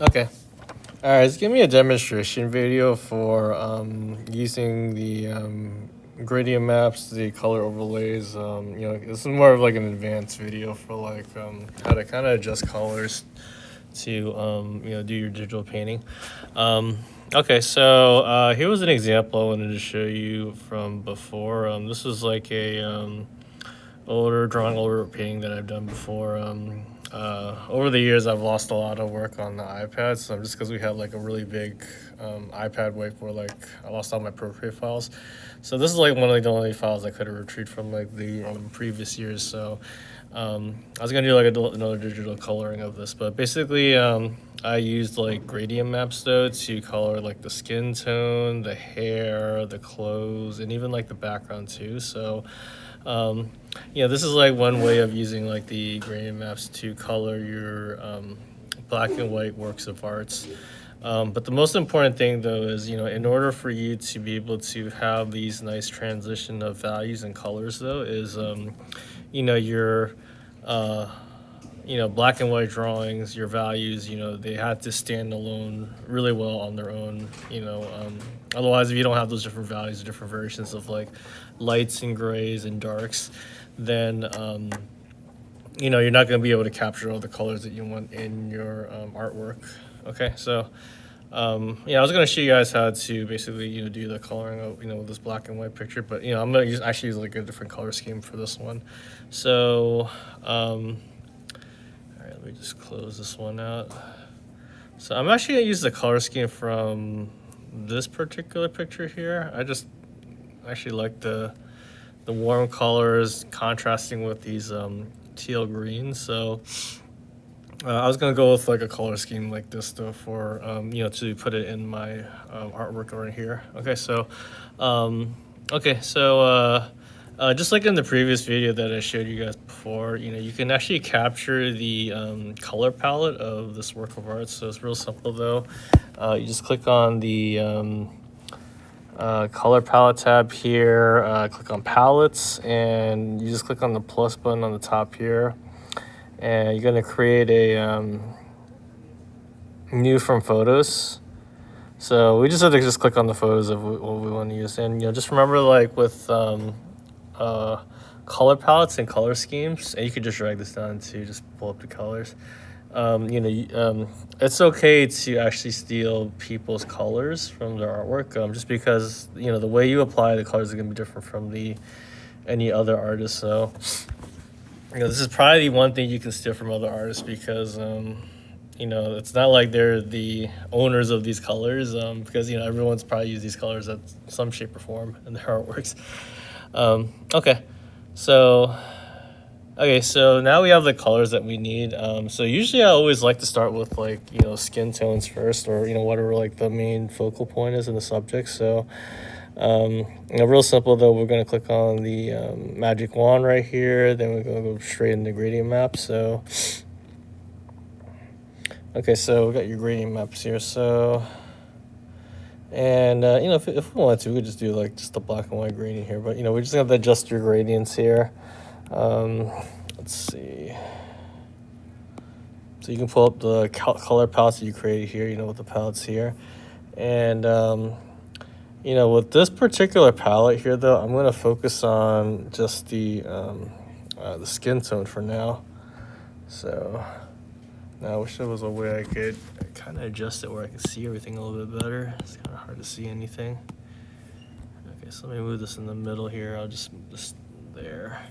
Okay. All right, it's giving me a demonstration video for using the gradient maps, the color overlays. This is more of like an advanced video for like how to kind of adjust colors to do your digital painting. Okay, so here was an example I wanted to show you from before. This was like a older painting that I've done before. Over the years, I've lost a lot of work on the iPad, so just because we had like a really big iPad wipe where like I lost all my Procreate files. So this is like one of the only files I could have retrieved from like the previous years. So I was gonna do like another digital coloring of this, but basically I used like gradient maps though to color like the skin tone, the hair, the clothes, and even like the background too. So this is like one way of using like the gradient maps to color your black and white works of arts. But the most important thing though is, in order for you to be able to have these nice transition of values and colors though is, your, black and white drawings, your values, they have to stand alone really well on their own, otherwise if you don't have those different values, different versions of like lights and grays and darks, then, you're not going to be able to capture all the colors that you want in your artwork. Okay, so I was gonna show you guys how to basically do the coloring of with this black and white picture, but I'm gonna actually use like a different color scheme for this one. So all right, let me just close this one out. So I'm actually gonna use the color scheme from this particular picture here. I just actually like the warm colors contrasting with these teal greens. So I was gonna go with like a color scheme like this though for to put it in my artwork right here. Just like in the previous video that I showed you guys before, you can actually capture the color palette of this work of art. So it's real simple though. You just click on the color palette tab here, click on palettes, and you just click on the plus button on the top here, and you're going to create a new from photos. So we just have to just click on the photos of what we want to use, and just remember like with color palettes and color schemes, and you could just drag this down to just pull up the colors. It's okay to actually steal people's colors from their artwork, just because the way you apply the colors is going to be different from any other artist. So this is probably the one thing you can steal from other artists, because it's not like they're the owners of these colors, because everyone's probably used these colors at some shape or form in their artworks. So now we have the colors that we need. So usually I always like to start with like skin tones first, or whatever like the main focal point is in the subject. So real simple though, we're going to click on the magic wand right here, then we're going to go straight into gradient map. So so we got your gradient maps here. So and if we wanted to, we could just do like just the black and white gradient here, but we just have to adjust your gradients here. Let's see. So you can pull up the color palettes that you created here, with the palettes here. And, with this particular palette here, though, I'm going to focus on just the skin tone for now. So now I wish there was a way I could kind of adjust it where I can see everything a little bit better. It's kind of hard to see anything. Okay, so let me move this in the middle here. I'll just move this there.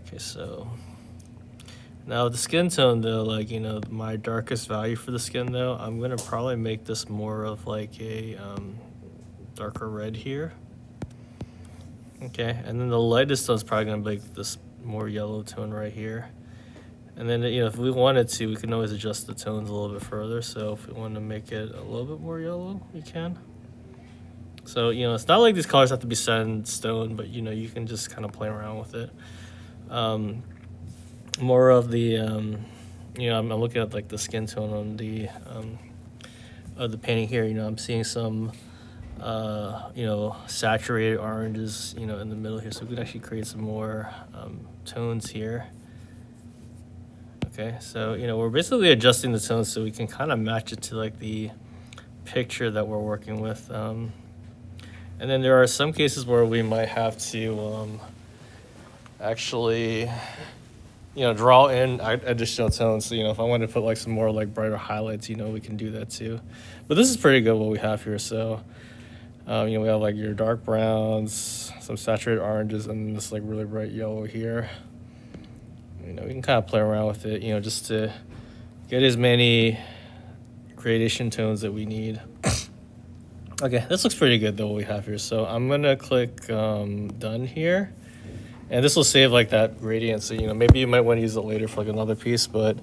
Okay, so now the skin tone though, like my darkest value for the skin though, I'm gonna probably make this more of like a darker red here. Okay, and then the lightest tone is probably gonna make this more yellow tone right here. And then if we wanted to, we can always adjust the tones a little bit further. So if we want to make it a little bit more yellow, we can. So it's not like these colors have to be set in stone, but you can just kind of play around with it. More of the I'm looking at like the skin tone on the of the painting here. I'm seeing some saturated oranges in the middle here, so we could actually create some more tones here. Okay, so we're basically adjusting the tone so we can kind of match it to like the picture that we're working with. And then there are some cases where we might have to actually draw in additional tones. So if I want to put like some more like brighter highlights, we can do that too. But this is pretty good what we have here. So we have like your dark browns, some saturated oranges, and this like really bright yellow here. We can kind of play around with it, just to get as many gradation tones that we need. Okay, this looks pretty good though what we have here. So I'm gonna click done here, and this will save like that gradient. So maybe you might want to use it later for like another piece, but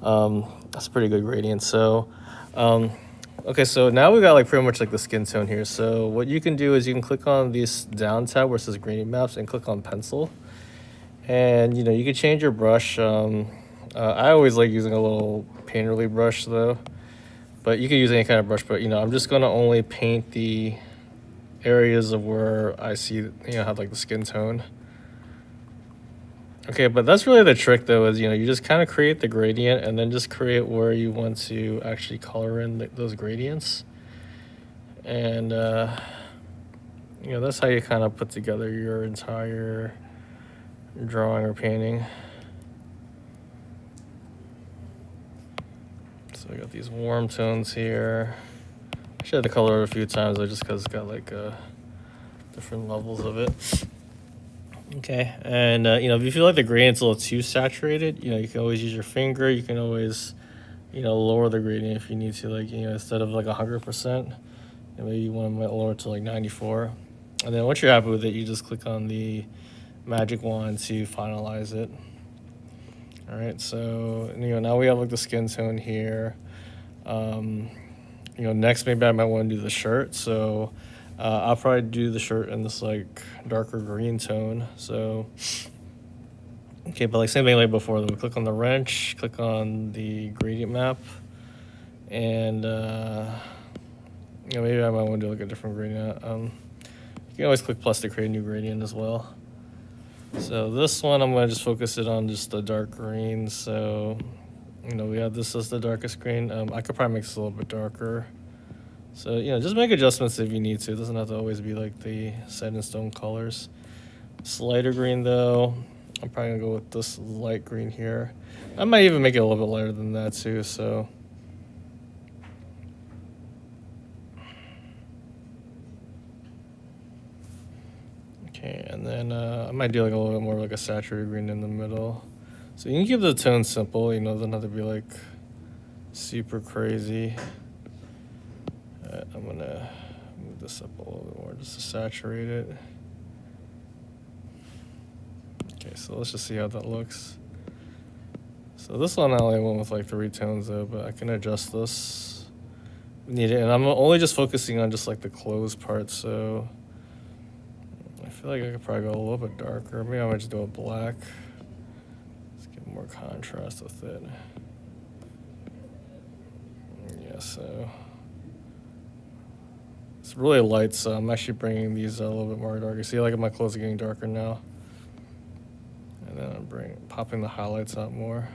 that's a pretty good gradient. So okay, so now we got like pretty much like the skin tone here. So what you can do is you can click on this down tab where it says gradient maps and click on pencil. And you can change your brush. I always like using a little painterly brush though, but you can use any kind of brush. But I'm just gonna only paint the areas of where I see have like the skin tone. Okay, but that's really the trick though, is you just kind of create the gradient and then just create where you want to actually color in those gradients. And that's how you kind of put together your entire drawing or painting. So I got these warm tones here. I should have to color it a few times though, just because it's got like different levels of it. Okay, and if you feel like the gradient's a little too saturated, you can always use your finger. You can always lower the gradient if you need to, like instead of like 100%, maybe you want to lower it to like 94. And then once you're happy with it, you just click on the magic wand to finalize it. All right, so now we have like the skin tone here. Next maybe I might want to do the shirt. So I'll probably do the shirt in this like darker green tone. So okay, but like same thing like before. We click on the wrench, click on the gradient map, and maybe I might want to do like a different gradient. You can always click plus to create a new gradient as well. So this one, I'm going to just focus it on just the dark green. So, we have this as the darkest green. I could probably make this a little bit darker. So, just make adjustments if you need to. It doesn't have to always be like the set in stone colors. This lighter green though, I'm probably going to go with this light green here. I might even make it a little bit lighter than that too, so. Okay, and then I might do like a little bit more like a saturated green in the middle. So you can keep the tone simple, it doesn't have to be like super crazy. I'm gonna move this up a little bit more just to saturate it. Okay, so let's just see how that looks. So this one I only went with like 3 tones though, but I can adjust this if needed. And I'm only just focusing on just like the closed part, so I feel like I could probably go a little bit darker. Maybe I might just do a black. Let's get more contrast with it. Yeah, so it's really light, so I'm actually bringing these a little bit more darker. See, like my clothes are getting darker now. And then I'm popping the highlights out more.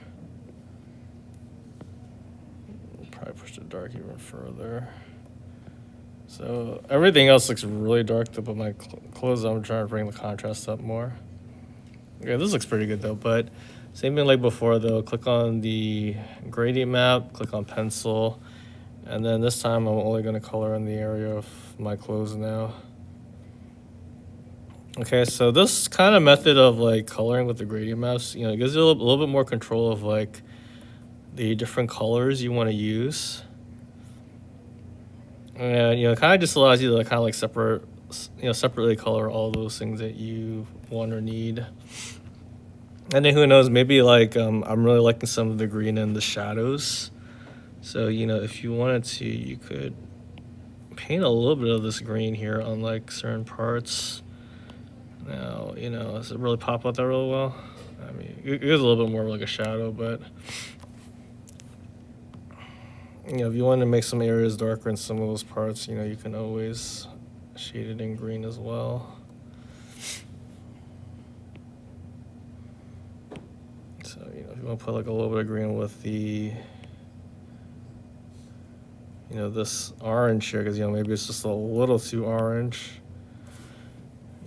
Probably push the dark even further. So everything else looks really dark, but my clothes, I'm trying to bring the contrast up more. Okay, this looks pretty good though, but same thing like before though. Click on the gradient map, click on pencil, and then this time I'm only going to color in the area of my clothes now. Okay, so this kind of method of like coloring with the gradient maps, it gives you a little bit more control of like the different colors you want to use. And it kind of just allows you to kind of like separately color all those things that you want or need. And then who knows, maybe like I'm really liking some of the green in the shadows. So if you wanted to, you could paint a little bit of this green here on like certain parts. Now, does it really pop out that really well? I mean, it is a little bit more like a shadow, but if you want to make some areas darker in some of those parts, you can always shade it in green as well. So, if you you want to put like a little bit of green with the, this orange here, because, maybe it's just a little too orange.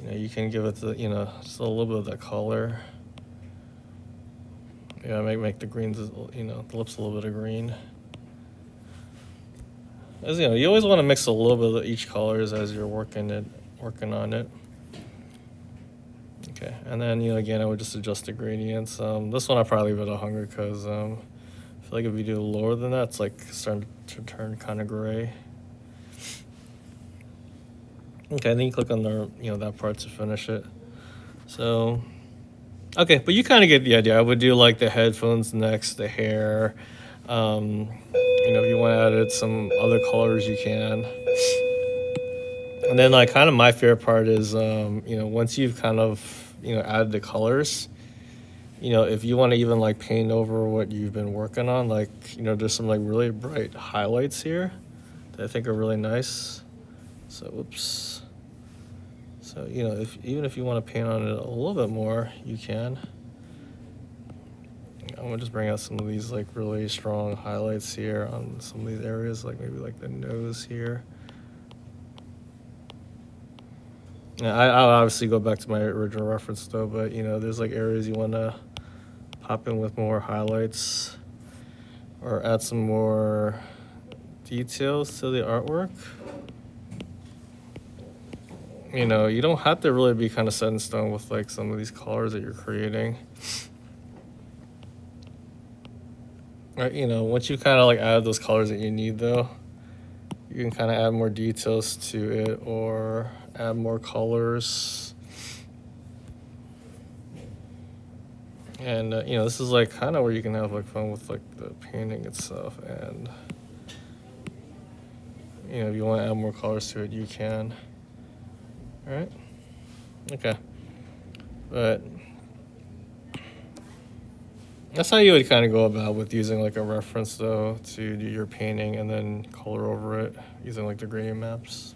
You can give it the, just a little bit of that color. Yeah, make the greens, the lips a little bit of green. As you always want to mix a little bit of each colors as you're working on it. Okay, and then again, I would just adjust the gradients. This one I'll probably leave it 100 because I feel like if you do lower than that, it's like starting to turn kind of gray. Okay, and then you click on the that part to finish it. So, okay, but you kind of get the idea. I would do like the headphones next, the hair. If you want to add some other colors, you can. And then like kind of my favorite part is once you've kind of added the colors, if you want to even like paint over what you've been working on, like there's some like really bright highlights here that I think are really nice. So whoops. So even if you want to paint on it a little bit more, you can. I'm gonna just bring out some of these like really strong highlights here on some of these areas, like maybe like the nose here. Yeah, I'll obviously go back to my original reference though, but there's like areas you want to pop in with more highlights or add some more details to the artwork. You don't have to really be kind of set in stone with like some of these colors that you're creating. Right, once you kind of like add those colors that you need though, you can kind of add more details to it or add more colors. And this is like kind of where you can have like fun with like the painting itself. And if you want to add more colors to it, you can. All right. Okay. But that's how you would kind of go about with using like a reference though to do your painting and then color over it using like the gradient maps.